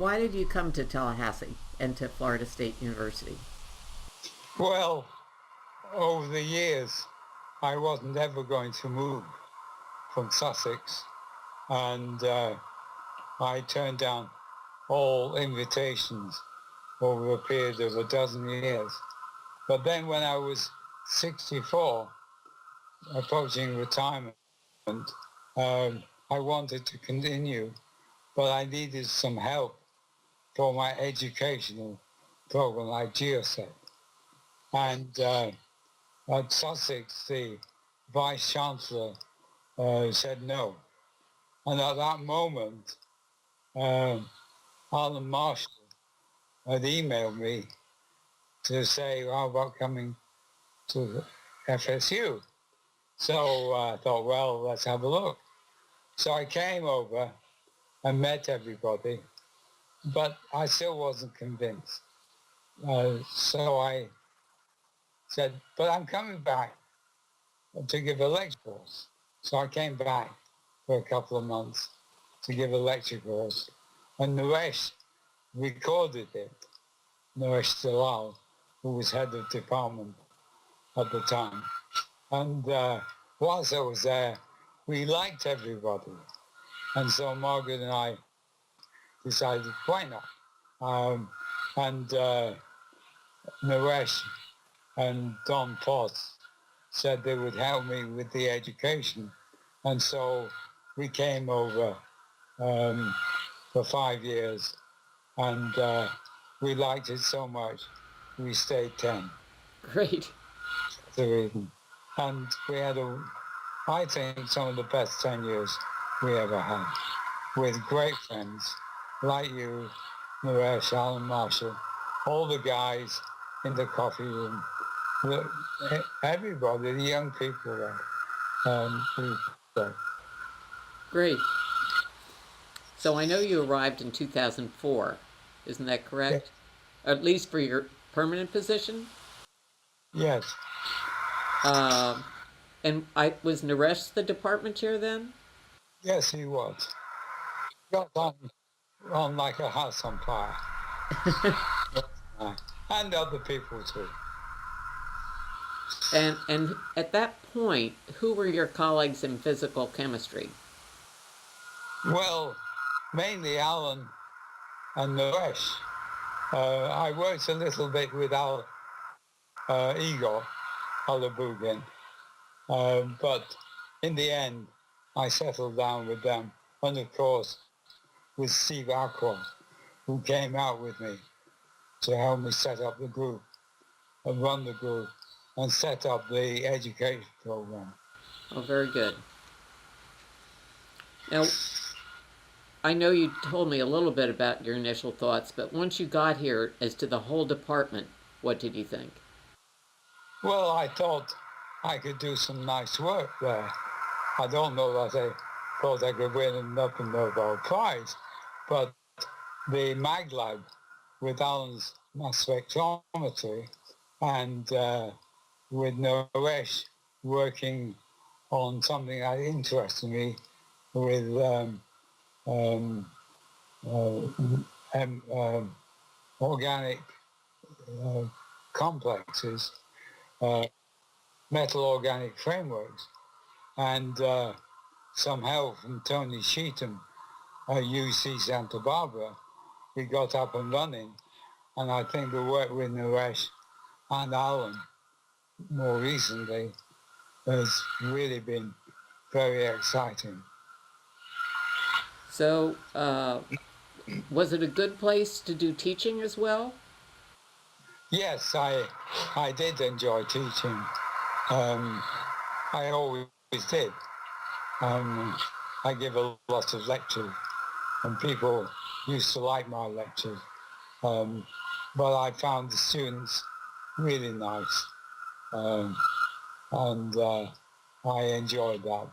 why did you come to Tallahassee and to Florida State University? Well, over the years, I wasn't ever going to move from Sussex, and I turned down all invitations over a period of a dozen years. But then when I was 64, approaching retirement, I wanted to continue, but I needed some help for my educational program like GEOSET. And at Sussex, the Vice Chancellor said no. And at that moment, Alan Marshall had emailed me to say, how about coming to FSU? So I thought, well, let's have a look. So I came over and met everybody, but I still wasn't convinced. So I said, but I'm coming back to give a lecture course. So I came back for a couple of months to give a lecture course. And Naresh recorded it, Naresh Dalal, who was head of department at the time. And whilst I was there, we liked everybody. And so Margaret and I decided, why not? And Naresh and Don Potts said they would help me with the education. And so we came over for 5 years, and we liked it so much, we stayed 10. Great. The reason. And we had, I think, some of the best 10 years we ever had, with great friends like you, Naresh, Alan Marshall, all the guys in the coffee room, everybody, the young people there. Great. So I know you arrived in 2004. Isn't that correct? Yeah. At least for your permanent position? Yes. And was Naresh the department chair then? Yes, he was. Got on like a house on fire. And other people too. And at that point, who were your colleagues in physical chemistry? Well, mainly Alan and Naresh. I worked a little bit with Igor Alabugin, but in the end, I settled down with them. And of course, with Steve Aqua, who came out with me to help me set up the group and run the group and set up the education program. Oh, very good. Now, I know you told me a little bit about your initial thoughts, but once you got here, as to the whole department, what did you think? Well, I thought I could do some nice work there. I don't know that I thought I could win another Nobel Prize, but the mag lab with Alan's mass spectrometry and with Naresh working on something that interested me with organic complexes, metal organic frameworks, and some help from Tony Sheetham at UC Santa Barbara, we got up and running. And I think the work with Naresh and Alan more recently has really been very exciting. So, was it a good place to do teaching as well? Yes, I did enjoy teaching. I always did. I give a lot of lectures, and people used to like my lectures. But I found the students really nice, and I enjoyed that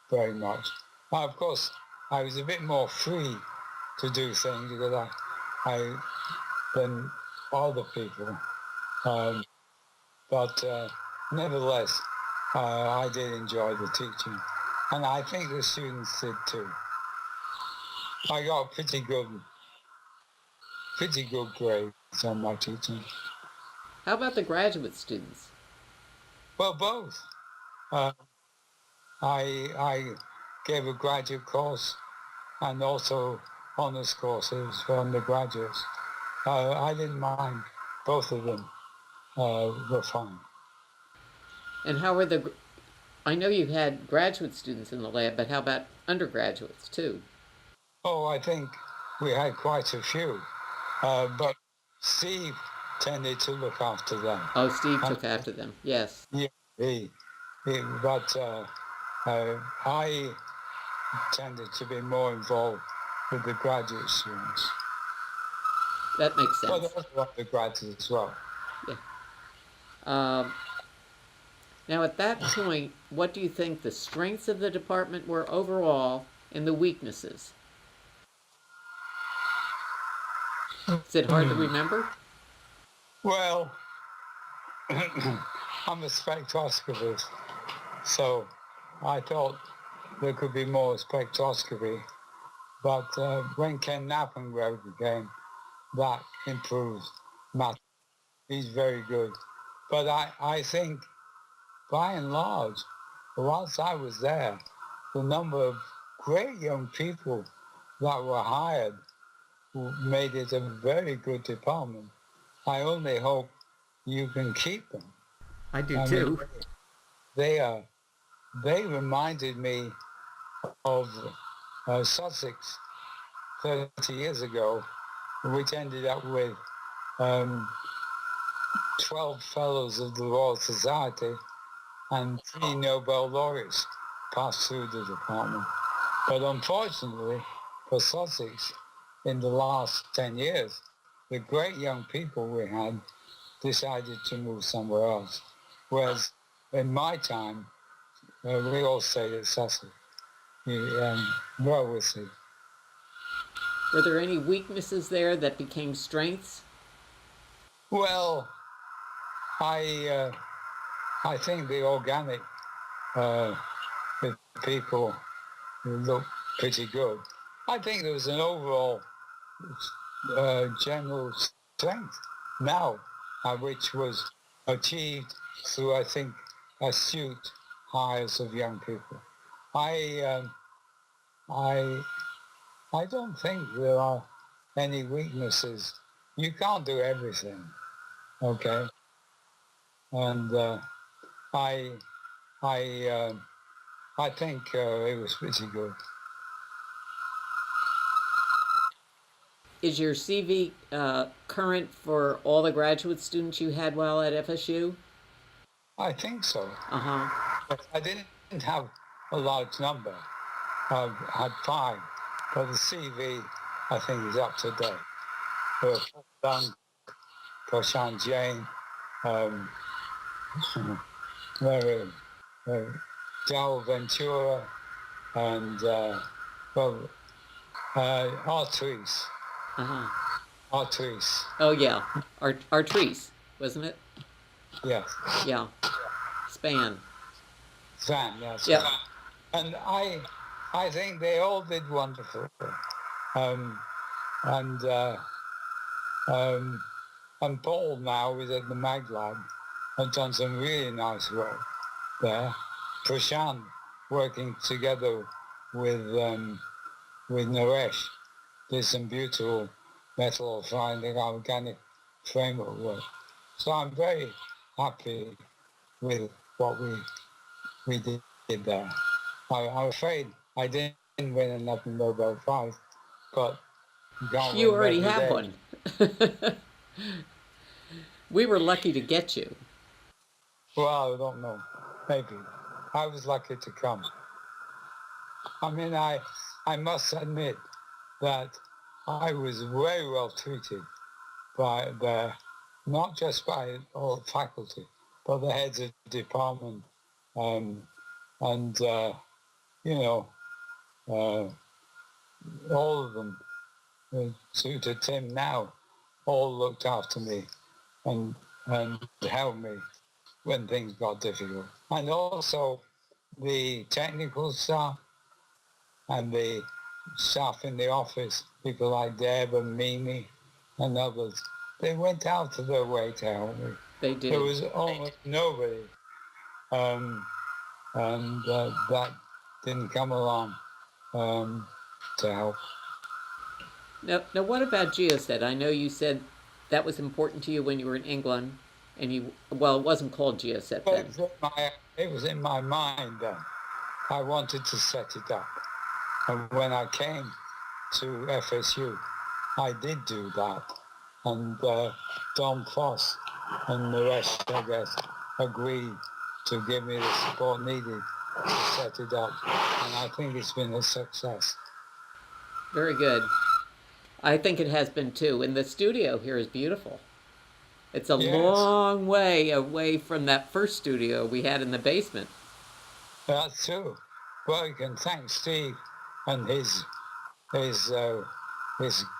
very much. Now, of course, I was a bit more free to do things because than other people, but nevertheless, I did enjoy the teaching, and I think the students did too. I got pretty good pretty good grades on my teaching. How about the graduate students? Well, both. Uh, I gave a graduate course and also honours courses for undergraduates. I didn't mind. Both of them were fine. And how are the, I know you had graduate students in the lab, but how about undergraduates too? Oh, I think we had quite a few, but Steve tended to look after them. Oh, Steve And took after them. Yes, yeah, but I tended to be more involved with the graduate students, that makes but sense. also undergrads as well. Yeah. Um, Now, at that point, what do you think the strengths of the department were overall and the weaknesses? Is it hard to remember? Well, I'm a spectroscopist, so I thought there could be more spectroscopy. But when Ken Nappen wrote the game, that improves math. He's very good. But I think, by and large, whilst I was there, the number of great young people that were hired made it a very good department. I only hope you can keep them. I do I mean, too. they are. They reminded me of Sussex 30 years ago, which ended up with um, 12 fellows of the Royal Society and 3 Nobel laureates passed through the department. But unfortunately for Sussex, in the last 10 years, the great young people we had decided to move somewhere else. Whereas in my time, we all stayed at Sussex. Well, we'll see. Were there any weaknesses there that became strengths? Well, I I think the organic uh, the people look pretty good. I think there was an overall general strength now, which was achieved through, I think, astute hires of young people. I, I, I don't think there are any weaknesses. You can't do everything, okay? And I, I, I think it was pretty good. Is your CV current for all the graduate students you had while at FSU? I think so. Uh huh. But I didn't have a large number. I had 5, but the CV I think is up to date. Done Prashant Jain, um, Mary, Dal Ventura, and well, Artrice. Uh huh. Artrice, Oh yeah, Artrice, wasn't it? yes. Yeah. Span. Svan, yes. Yep. And I think they all did wonderful. Um, and um, and Paul now is at the Mag Lab and done some really nice work there. Prashant working together with Naresh did some beautiful metal finding organic framework work. So I'm very happy with what we did there. I'm afraid I didn't win another Nobel Prize, but you can't You win already every have day. one. We were lucky to get you. Well, I don't know. Maybe. I was lucky to come. I mean, I must admit that I was very well treated by not just by all the faculty, but the heads of department, um, and you know, uh, all of them, through to Tim now, all looked after me and helped me when things got difficult. And also the technical staff and the staff in the office, people like Deb and Mimi and others, they went out of their way to help me. They did. There was almost nobody, and that didn't come along to help. Now, what about GEOSET? I know you said that was important to you when you were in England, and well, it wasn't called GEOSET But then. it was in my mind then. I wanted to set it up. And when I came to FSU, I did do that. And Don Foss and the rest, I guess, agreed to give me the support needed to set it up. And I think it's been a success. Very good. I think it has been too. And the studio here is beautiful. It's a Yes, long way away from that first studio we had in the basement. that's true. Well, you can thank Steve and his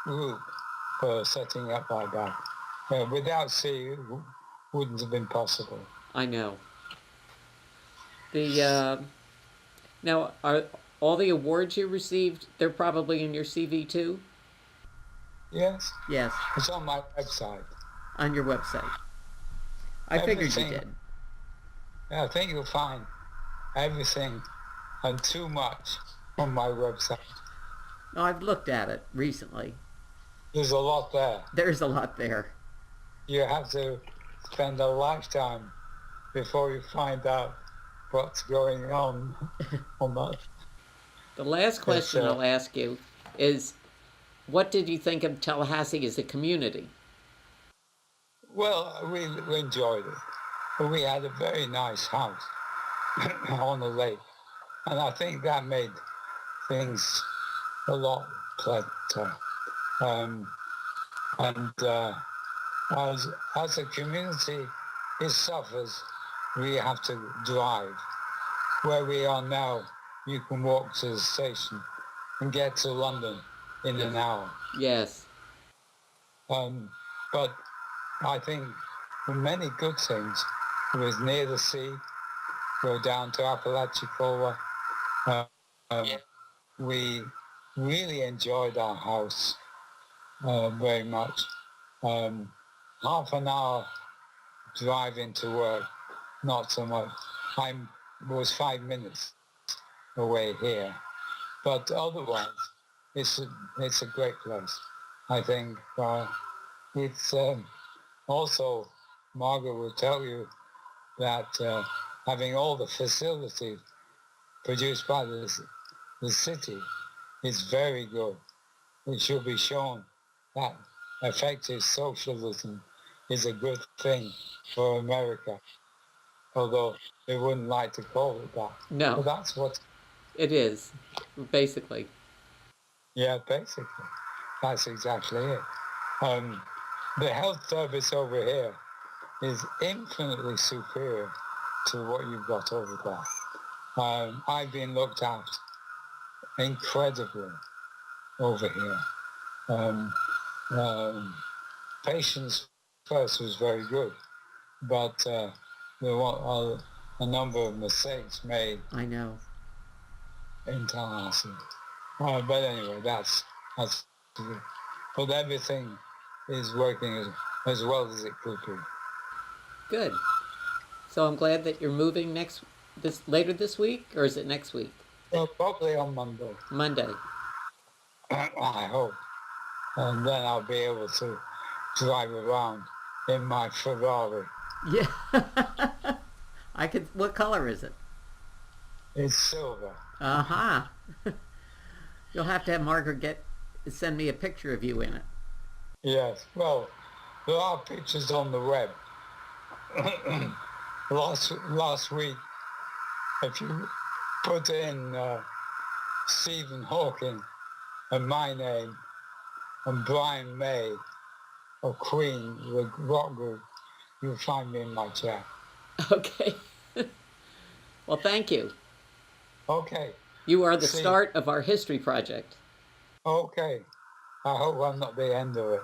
group for setting up like that. Without Steve, it wouldn't have been possible. I know. The now are all the awards you received? They're probably in your CV too. Yes, Yes, it's on my website. on your website. I figured you Everything, did. I think you'll find everything and too much on my website. No, I've looked at it recently. There's a lot there. There's a lot there. You have to spend a lifetime before you find out what's going on that. The last It's, question I'll ask you is, what did you think of Tallahassee as a community? well, we enjoyed it. We had a very nice house on the lake. And I think that made things a lot better. And as a community, it suffers. We have to drive. Where we are now, you can walk to the station and get to London in an hour. Yes. But I think for many good things, it was near the sea, go down to Apalachicola. We really enjoyed our house very much. Half an hour driving to work, not so much. I was 5 minutes away here, but otherwise, it's a great place. I think it's also, Margaret will tell you that having all the facilities produced by the city is very good. It should be shown that effective socialism is a good thing for America, although they wouldn't like to call it that. No, But that's what, it is, basically. yeah, basically, that's exactly it. The health service over here is infinitely superior to what you've got over there. I've been looked after incredibly over here. Patients first was very good, but there were a number of mistakes made I know. in Tallahassee. But anyway, that's but everything is working as well as it could be. Good. So I'm glad that you're moving later this week, or is it next week? Well, probably on Monday, Monday. I hope, and then I'll be able to drive around in my Ferrari. Yeah. I could. What color is it? It's silver. Uh-huh. You'll have to have Margaret send me a picture of you in it. Yes. Well, there are pictures on the web. last week, if you put in Stephen Hawking and my name and Brian May of Queen, the rock group, you'll find me in my chair. Okay. Well, thank you. Okay. You are the See. start of our history project. Okay. I hope I'm not the end of it.